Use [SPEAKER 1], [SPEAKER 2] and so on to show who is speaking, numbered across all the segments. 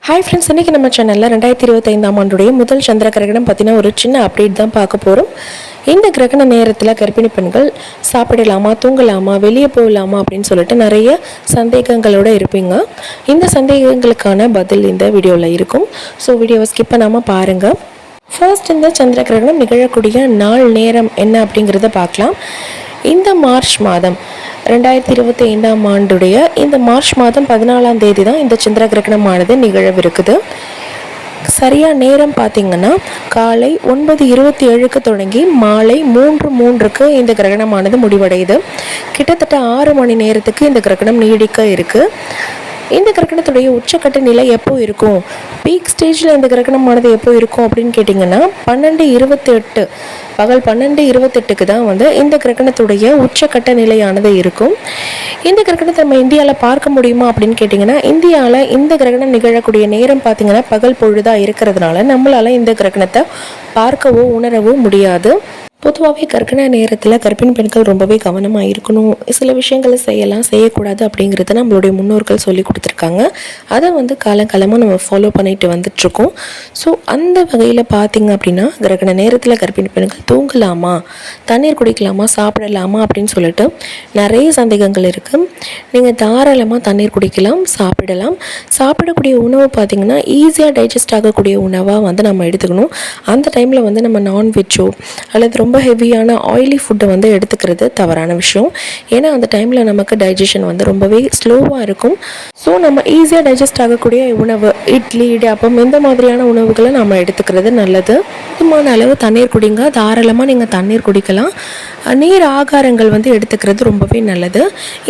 [SPEAKER 1] Hi friends, இன்றைக்கி நம்ம சேனலில் 2025ஆம் ஆண்டுடைய முதல் சந்திர கிரகணம் பற்றின ஒரு சின்ன அப்டேட் தான் பார்க்க போகிறோம். இந்த கிரகண நேரத்தில் கர்ப்பிணி பெண்கள் சாப்பிடலாமா, தூங்கலாமா, வெளியே போகலாமா அப்படின்னு சொல்லிட்டு நிறைய சந்தேகங்களோடு இருப்பீங்க. இந்த சந்தேகங்களுக்கான பதில் இந்த வீடியோவில் இருக்கும். ஸோ வீடியோவை ஸ்கிப் பண்ணாமல் பாருங்கள். ஃபர்ஸ்ட், இந்த சந்திர கிரகணம் நிகழக்கூடிய நாள் நேரம் என்ன அப்படிங்கிறத பார்க்கலாம். இந்த மார்ச் மாதம் 2025ஆம் ஆண்டுடைய இந்த மார்ச் மாதம் 14ஆம் தேதி தான் இந்த சந்திர கிரகணமானது நிகழவிருக்குது. சரியாக நேரம் பார்த்திங்கன்னா காலை 9:27க்கு தொடங்கி மாலை 3:03க்கு இந்த கிரகணமானது முடிவடையுது. கிட்டத்தட்ட 6 மணி நேரத்துக்கு இந்த கிரகணம் நீடிக்க இருக்குது. இந்த கிரகணத்துடைய உச்சக்கட்ட நிலை எப்போ இருக்கும், பீக் ஸ்டேஜில் இந்த கிரகணமானது எப்போ இருக்கும் அப்படின்னு கேட்டிங்கன்னா 12:28 பகல் 12:28க்கு தான் இந்த கிரகணத்துடைய உச்சக்கட்ட நிலையானது இருக்கும். இந்த கிரகணத்தை நம்ம இந்தியாவில் பார்க்க முடியுமா அப்படின்னு கேட்டிங்கன்னா, இந்தியாவில் இந்த கிரகணம் நிகழக்கூடிய நேரம் பார்த்திங்கன்னா பகல் பொழுதாக இருக்கிறதுனால நம்மளால் இந்த கிரகணத்தை பார்க்கவோ உணரவோ முடியாது. பொதுவாகவே கர்ப்பிண நேரத்தில் கர்ப்பிணி பெண்கள் ரொம்பவே கவனமாக இருக்கணும். சில விஷயங்களை செய்யலாம், செய்யக்கூடாது அப்படிங்கிறத நம்மளுடைய முன்னோர்கள் சொல்லி கொடுத்துருக்காங்க. அதை காலங்காலமாக நம்ம ஃபாலோ பண்ணிட்டு வந்துட்ருக்கோம். ஸோ அந்த வகையில் பார்த்திங்க அப்படின்னா கிரகண நேரத்தில் கர்ப்பிணி பெண்கள் தூங்கலாமா, தண்ணீர் குடிக்கலாமா, சாப்பிடலாமா அப்படின்னு சொல்லிட்டு நிறைய சந்தேகங்கள் இருக்குது. நீங்கள் தாராளமாக தண்ணீர் குடிக்கலாம், சாப்பிடலாம். சாப்பிடக்கூடிய உணவு பார்த்திங்கன்னா ஈஸியாக டைஜஸ்ட் ஆகக்கூடிய உணவாக நம்ம எடுத்துக்கணும். அந்த டைமில் நம்ம நான்வெஜ்ஜோ அல்லது ரொம்ப ஹெவியான ஆயிலி ஃபுட்டை எடுத்துக்கிறது தவறான விஷயம். ஏன்னா அந்த டைமில் நமக்கு டைஜஷன் ரொம்பவே ஸ்லோவாக இருக்கும். ஸோ நம்ம ஈஸியாக டைஜஸ்ட் ஆகக்கூடிய உணவு, இட்லி, இடியாப்பம், இந்த மாதிரியான உணவுகளை நம்ம எடுத்துக்கிறது நல்லது. போதுமான அளவு தண்ணீர் குடிங்க. தாராளமாக நீங்கள் தண்ணீர் குடிக்கலாம். நீர் ஆகாரங்கள் எடுத்துக்கிறது ரொம்பவே நல்லது.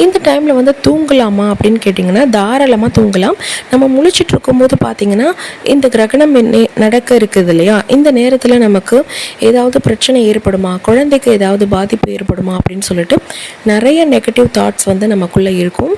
[SPEAKER 1] இந்த டைமில் தூங்கலாமா அப்படின்னு கேட்டிங்கன்னா தாராளமாக தூங்கலாம். நம்ம முழிச்சிட்டு இருக்கும்போது பார்த்திங்கன்னா இந்த கிரகணம் நடக்க இருக்குது இல்லையா, இந்த நேரத்தில் நமக்கு ஏதாவது பிரச்சனை ஏற்படுமா, குழந்தைக்கு ஏதாவது பாதிப்பு ஏற்படுமா அப்படின்னு சொல்லிட்டு நிறைய நெகட்டிவ் தாட்ஸ் நமக்குள்ளே இருக்கும்.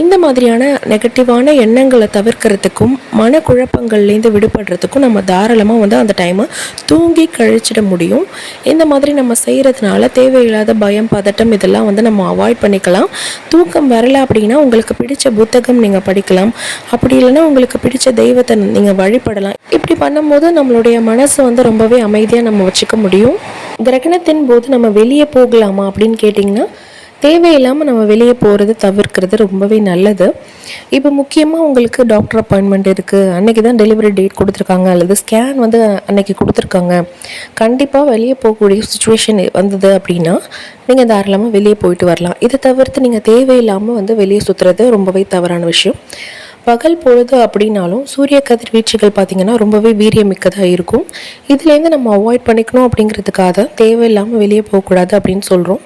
[SPEAKER 1] இந்த மாதிரியான நெகட்டிவான எண்ணங்களை தவிர்க்கிறதுக்கும் மனக்குழப்பங்கள்லேருந்து விடுபடுறதுக்கும் நம்ம தாராளமாக அந்த டைமை தூங்கி கழிச்சிட முடியும். இந்த மாதிரி நம்ம செய்கிறதுனால தேவையில்லாத பயம், பதட்டம் இதெல்லாம் நம்ம அவாய்ட் பண்ணிக்கலாம். தூக்கம் வரலை அப்படின்னா உங்களுக்கு பிடிச்ச புத்தகம் நீங்கள் படிக்கலாம். அப்படி இல்லைன்னா உங்களுக்கு பிடிச்ச தெய்வத்தை நீங்கள் வழிபடலாம். இப்படி பண்ணும்போது நம்மளுடைய மனசு ரொம்பவே அமைதியாக நம்ம வச்சுக்க முடியும். கிரகணத்தின் போது நம்ம வெளியே போகலாமா அப்படின்னு கேட்டிங்கன்னா தேவையில்லாமல் நம்ம வெளியே போகிறது தவிர்க்கிறது ரொம்பவே நல்லது. இப்போ முக்கியமாக உங்களுக்கு டாக்டர் அப்பாயின்மெண்ட் இருக்குது, அன்றைக்கி தான் டெலிவரி டேட் கொடுத்துருக்காங்க அல்லது ஸ்கேன் அன்றைக்கி கொடுத்துருக்காங்க, கண்டிப்பாக வெளியே போகக்கூடிய சுச்சுவேஷன் வந்தது அப்படின்னா நீங்கள் தாராளமாக வெளியே போயிட்டு வரலாம். இதை தவிர்த்து நீங்கள் தேவையில்லாமல் வெளியே சுற்றுறது ரொம்பவே தவறான விஷயம். பகல் பொழுது அப்படின்னாலும் சூரிய கதிர்வீச்சுகள் பார்த்திங்கன்னா ரொம்பவே வீரியமிக்கதாக இருக்கும். இதுலேருந்து நம்ம அவாய்ட் பண்ணிக்கணும் அப்படிங்கிறதுக்காக தேவையில்லாமல் வெளியே போகக்கூடாது அப்படின்னு சொல்கிறோம்.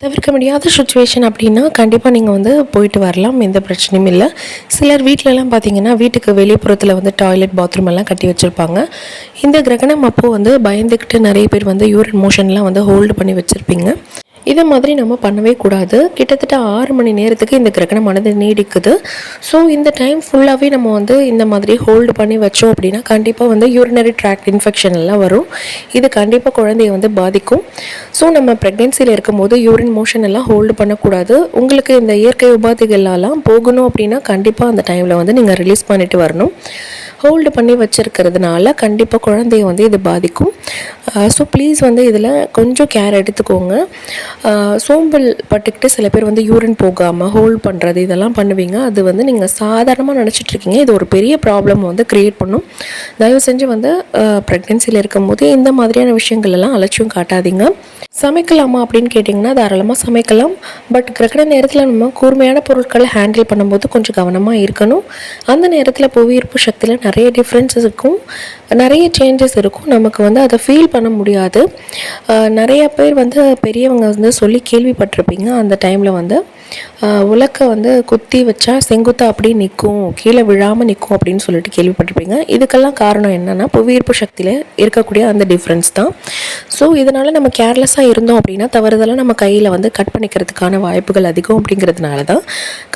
[SPEAKER 1] தவிர்க்க முடியாத சுச்சுவேஷன் அப்படின்னா கண்டிப்பாக நீங்கள் போயிட்டு வரலாம், எந்த பிரச்சனையும் இல்லை. சிலர் வீட்டிலலாம் பார்த்திங்கன்னா வீட்டுக்கு வெளிப்புறத்தில் டாய்லெட், பாத்ரூம் எல்லாம் கட்டி வச்சுருப்பாங்க. இந்த கிரகணம் அப்போது பயந்துக்கிட்டு நிறைய பேர் யூரின் மோஷன்லாம் ஹோல்டு பண்ணி வச்சுருப்பீங்க. இதை மாதிரி நம்ம பண்ணவே கூடாது. கிட்டத்தட்ட 6 மணி நேரத்துக்கு இந்த கிரகணமானது நீடிக்குது. ஸோ இந்த டைம் ஃபுல்லாகவே நம்ம இந்த மாதிரி ஹோல்டு பண்ணி வச்சோம் அப்படின்னா கண்டிப்பாக யூரினரி ட்ராக்ட் இன்ஃபெக்ஷன் எல்லாம் வரும். இது கண்டிப்பாக குழந்தைய பாதிக்கும். ஸோ நம்ம ப்ரெக்னென்சியில் இருக்கும்போது யூரின் மோஷன் எல்லாம் ஹோல்டு பண்ணக்கூடாது. உங்களுக்கு இந்த இயற்கை உபாதைகள்லாம் போகணும் அப்படின்னா கண்டிப்பாக அந்த டைமில் நீங்கள் ரிலீஸ் பண்ணிட்டு வரணும். ஹோல்டு பண்ணி வச்சுருக்கிறதுனால கண்டிப்பாக குழந்தைய இது பாதிக்கும். ஸோ ப்ளீஸ் இதில் கொஞ்சம் கேர் எடுத்துக்கோங்க. சோம்பல் பட்டுக்கிட்டு சில பேர் யூரின் போகாமல் ஹோல்ட் பண்ணுறது இதெல்லாம் பண்ணுவீங்க. அது நீங்கள் சாதாரணமாக நினச்சிட்ருக்கீங்க. இது ஒரு பெரிய ப்ராப்ளம் க்ரியேட் பண்ணும். தயவு செஞ்சு ப்ரெக்னென்சியில் இருக்கும்போது இந்த மாதிரியான விஷயங்கள் எல்லாம் அலட்சியம் காட்டாதீங்க. சமைக்கலாமா அப்படின்னு கேட்டிங்கன்னா தாராளமாக சமைக்கலாம். பட் கிரகண நேரத்தில் நம்ம கூர்மையான பொருட்களை ஹேண்டில் பண்ணும்போது கொஞ்சம் கவனமாக இருக்கணும். அந்த நேரத்தில் புவியீர்ப்பு சக்தியில் நிறைய டிஃப்ரென்சஸ் இருக்கும், நிறைய சேஞ்சஸ் இருக்கும். நமக்கு அதை ஃபீல் பண்ண முடியாது. நிறைய பேர் பெரியவங்க சொல்லி கேள்விப்பட்டிருப்பீங்க. அந்த டைமில் உலக்க குத்தி வச்சா செங்குத்தா அப்படியே நிற்கும், கீழே விழாமல் நிற்கும் அப்படின்னு சொல்லிட்டு கேள்விப்பட்டிருப்பீங்க. இதுக்கெல்லாம் காரணம் என்னென்னா புவியீர்ப்பு சக்தியில் இருக்கக்கூடிய அந்த டிஃப்ரென்ஸ் தான். ஸோ இதனால் நம்ம கேர்லெஸ்ஸாக இருந்தோம் அப்படின்னா தவறுதலாக நம்ம கையில் கட் பண்ணிக்கிறதுக்கான வாய்ப்புகள் அதிகம். அப்படிங்கிறதுனால தான்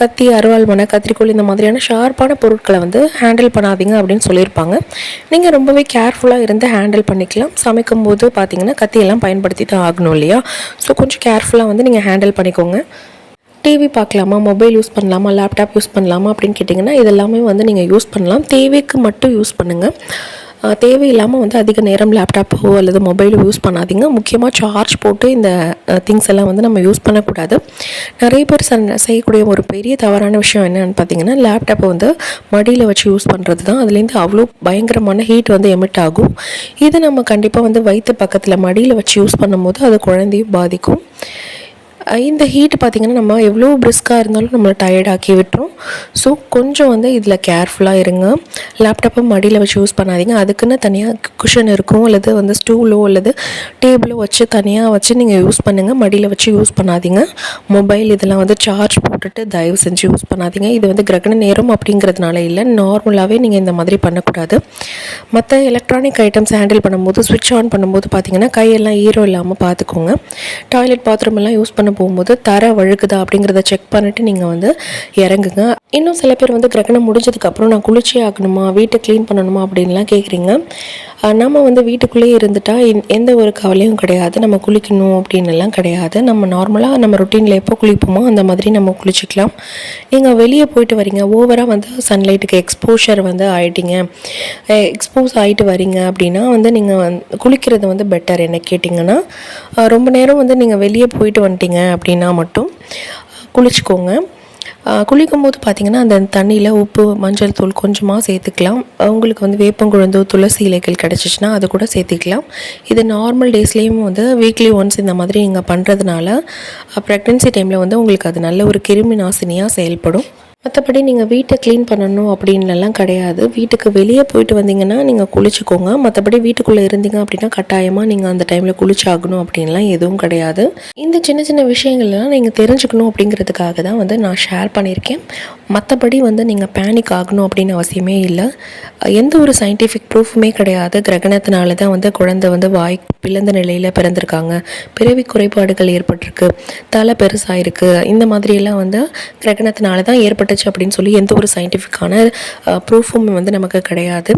[SPEAKER 1] கத்தி, அருவாள், மனை, கத்திரிக்கோள் இந்த மாதிரியான ஷார்ப்பான பொருட்களை ஹேண்டில் பண்ணாதீங்க அப்படின்னு சொல்லியிருப்பாங்க. நீங்கள் ரொம்பவே கேர்ஃபுல்லாக இருந்து ஹேண்டில் பண்ணிக்கலாம். சமைக்கும் போது பார்த்தீங்கன்னா கத்தியெல்லாம் பயன்படுத்தி தான் ஆகணும் இல்லையா. ஸோ கொஞ்சம் கேர்ஃபுல்லாக நீங்கள் ஹேண்டில் பண்ணிக்கோங்க. டிவி பார்க்கலாமா, மொபைல் யூஸ் பண்ணலாமா, லேப்டாப் யூஸ் பண்ணலாமா அப்படின்னு கேட்டிங்கன்னா இதெல்லாமே வந்து நீங்கள் யூஸ் பண்ணலாம். தேவைக்கு மட்டும் யூஸ் பண்ணுங்கள். தேவையில்லாமல் வந்து அதிக நேரம் லேப்டாப்போ அல்லது மொபைலோ யூஸ் பண்ணாதீங்க. முக்கியமாக சார்ஜ் போட்டு இந்த திங்ஸ் எல்லாம் வந்து நம்ம யூஸ் பண்ணக்கூடாது. நிறைய பேர் செய்யக்கூடிய ஒரு பெரிய தவறான விஷயம் என்னென்னு பார்த்தீங்கன்னா, லேப்டாப்பை வந்து மடியில் வச்சு யூஸ் பண்ணுறது தான். அதுலேருந்து அவ்வளோ பயங்கரமான ஹீட் வந்து எமிட் ஆகும். இதை நம்ம கண்டிப்பாக வந்து வயிற்று பக்கத்தில் மடியில் வச்சு யூஸ் பண்ணும்போது அது குழந்தையும் பாதிக்கும். இந்த ஹீட் பார்த்திங்கன்னா நம்ம எவ்வளோ பிரிஸ்காக இருந்தாலும் நம்மளை டயர்டாக்கி விட்டுரும். ஸோ கொஞ்சம் வந்து இதில் கேர்ஃபுல்லாக இருங்க. லேப்டாப்பை மடியில் வச்சு யூஸ் பண்ணாதீங்க. அதுக்குன்னு தனியாக குஷன் இருக்கும், அல்லது வந்து ஸ்டூலோ அல்லது டேபிளோ வச்சு தனியாக வச்சு நீங்கள் யூஸ் பண்ணுங்கள். மடியில் வச்சு யூஸ் பண்ணாதீங்க. மொபைல் இதெல்லாம் வந்து சார்ஜ் போட்டுட்டு தயவு செஞ்சு யூஸ் பண்ணாதீங்க. இது வந்து கிரகண நேரம் அப்படிங்கிறதுனால இல்லை, நார்மலாகவே நீங்கள் இந்த மாதிரி பண்ணக்கூடாது. மற்ற எலக்ட்ரானிக் ஐட்டம்ஸ் ஹேண்டில் பண்ணும்போது ஸ்விட்ச் ஆன் பண்ணும்போது பார்த்திங்கன்னா கையெல்லாம் ஈரம் இல்லாமல் பார்த்துக்கோங்க. டாய்லெட் பாத்ரூம் எல்லாம் யூஸ் பண்ண போகும்போது தர வழுக்குதா அப்படிங்கிறத செக் பண்ணிவிட்டு நீங்கள் வந்து இறங்குங்க. இன்னும் சில பேர் வந்து கிரகணம் முடிஞ்சதுக்கப்புறம் நான் குளிச்சே ஆகணுமா, வீட்டை க்ளீன் பண்ணணுமா அப்படின்லாம் கேட்குறீங்க. நம்ம வந்து வீட்டுக்குள்ளேயே இருந்துட்டால் எந்த ஒரு கவலையும் கிடையாது. நம்ம குளிக்கணும் அப்படின்னுலாம் கிடையாது. நம்ம நார்மலாக நம்ம ரொட்டீனில் எப்போ குளிப்போமோ அந்த மாதிரி நம்ம குளிச்சிக்கலாம். நீங்கள் வெளியே போயிட்டு வரீங்க, ஓவராக வந்து சன்லைட்டுக்கு எக்ஸ்போஷர் வந்து ஆகிட்டீங்க, எக்ஸ்போஸ் ஆகிட்டு வரீங்க அப்படின்னா வந்து நீங்கள் குளிக்கிறது வந்து பெட்டர். என்ன கேட்டிங்கன்னா, ரொம்ப நேரம் வந்து நீங்கள் வெளியே போயிட்டு வந்துட்டீங்க அப்படின்னா மட்டும் குளிச்சுக்கோங்க. குளிக்கும்போது பார்த்திங்கன்னா அந்த தண்ணியில் உப்பு, மஞ்சள் தூள் கொஞ்சமாக சேர்த்துக்கலாம். உங்களுக்கு வந்து வேப்பங்குழந்தோ துளசி இலைகள் கிடச்சிச்சின்னா அது கூட சேர்த்துக்கலாம். இது நார்மல் டேஸ்லேயும் வந்து வீக்லி ஒன்ஸ் இந்த மாதிரி நீங்கள் பண்ணுறதுனால ப்ரெக்னென்சி டைமில் வந்து உங்களுக்கு அது நல்ல ஒரு கிருமி நாசினியாக செயல்படும். மற்றபடி நீங்கள் வீட்டை க்ளீன் பண்ணணும் அப்படின்லாம் கிடையாது. வீட்டுக்கு வெளியே போயிட்டு வந்தீங்கன்னா நீங்கள் குளிச்சுக்கோங்க. மற்றபடி வீட்டுக்குள்ளே இருந்தீங்க அப்படின்னா கட்டாயமாக நீங்கள் அந்த டைமில் குளிச்சாகணும் அப்படின்லாம் எதுவும் கிடையாது. இந்த சின்ன சின்ன விஷயங்கள்லாம் நீங்கள் தெரிஞ்சுக்கணும் அப்படிங்கிறதுக்காக தான் வந்து நான் ஷேர் பண்ணியிருக்கேன். மற்றபடி வந்து நீங்கள் பேனிக் ஆகணும் அப்படின்னு அவசியமே இல்லை. எந்த ஒரு சயின்டிஃபிக் ப்ரூஃபுமே கிடையாது கிரகணத்தினால தான் வந்து குழந்தை வந்து வாய் பிளந்த நிலையில் பிறந்திருக்காங்க, பிறவி குறைபாடுகள் ஏற்பட்டிருக்கு, தலை பெருசாயிருக்கு, இந்த மாதிரியெல்லாம் வந்து கிரகணத்தினால தான் ஏற்பட்டுச்சு அப்படின்னு சொல்லி எந்த ஒரு சயின்டிஃபிக்கான ப்ரூஃபும் வந்து நமக்கு கிடையாது.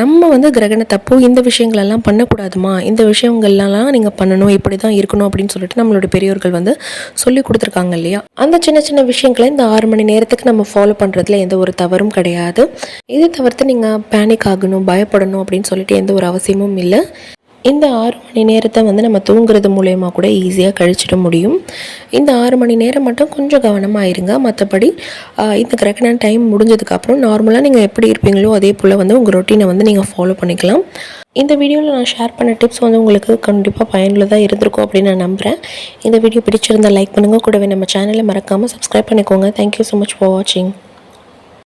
[SPEAKER 1] நம்ம வந்து கிரகணத்தப்போ இந்த விஷயங்களெல்லாம் பண்ணக்கூடாதுமா, இந்த விஷயங்கள்லாம் நீங்கள் பண்ணணும், இப்படி தான் இருக்கணும் அப்படின்னு சொல்லிட்டு நம்மளோட பெரியோர்கள் வந்து சொல்லி கொடுத்துருக்காங்க இல்லையா. அந்த சின்ன சின்ன விஷயங்களை இந்த 6 மணி நேரத்துக்கு நம்ம ஃபாலோ பண்ணுறதுல எந்த ஒரு தவறும் கிடையாது. இதை தவிர்த்து நீங்கள் பேனிக் ஆகணும், பயப்படணும் அப்படின்னு சொல்லிட்டு எந்த ஒரு அவசியமும் இல்லை. இந்த 6 மணி நேரத்தை வந்து நம்ம தூங்குறது மூலயமா கூட ஈஸியாக கழிச்சிட முடியும். இந்த 6 மணி நேரம் மட்டும் கொஞ்சம் கவனமாக இருங்க. மற்றபடி இந்த கிரகண டைம் முடிஞ்சதுக்கப்புறம் நார்மலாக நீங்கள் எப்படி இருப்பீங்களோ அதே போல் வந்து உங்கள் ரொட்டீனை வந்து நீங்கள் ஃபாலோ பண்ணிக்கலாம். இந்த வீடியோவில் நான் ஷேர் பண்ண டிப்ஸ் வந்து உங்களுக்கு கண்டிப்பாக பயனுள்ளதாக இருந்திருக்கும் அப்படின்னு நான் நம்புகிறேன். இந்த வீடியோ பிடிச்சிருந்தால் லைக் பண்ணுங்கள். கூடவே நம்ம சேனலை மறக்காமல் சப்ஸ்கிரைப் பண்ணிக்கோங்க. தேங்க்யூ ஸோ மச் ஃபார் வாட்சிங்.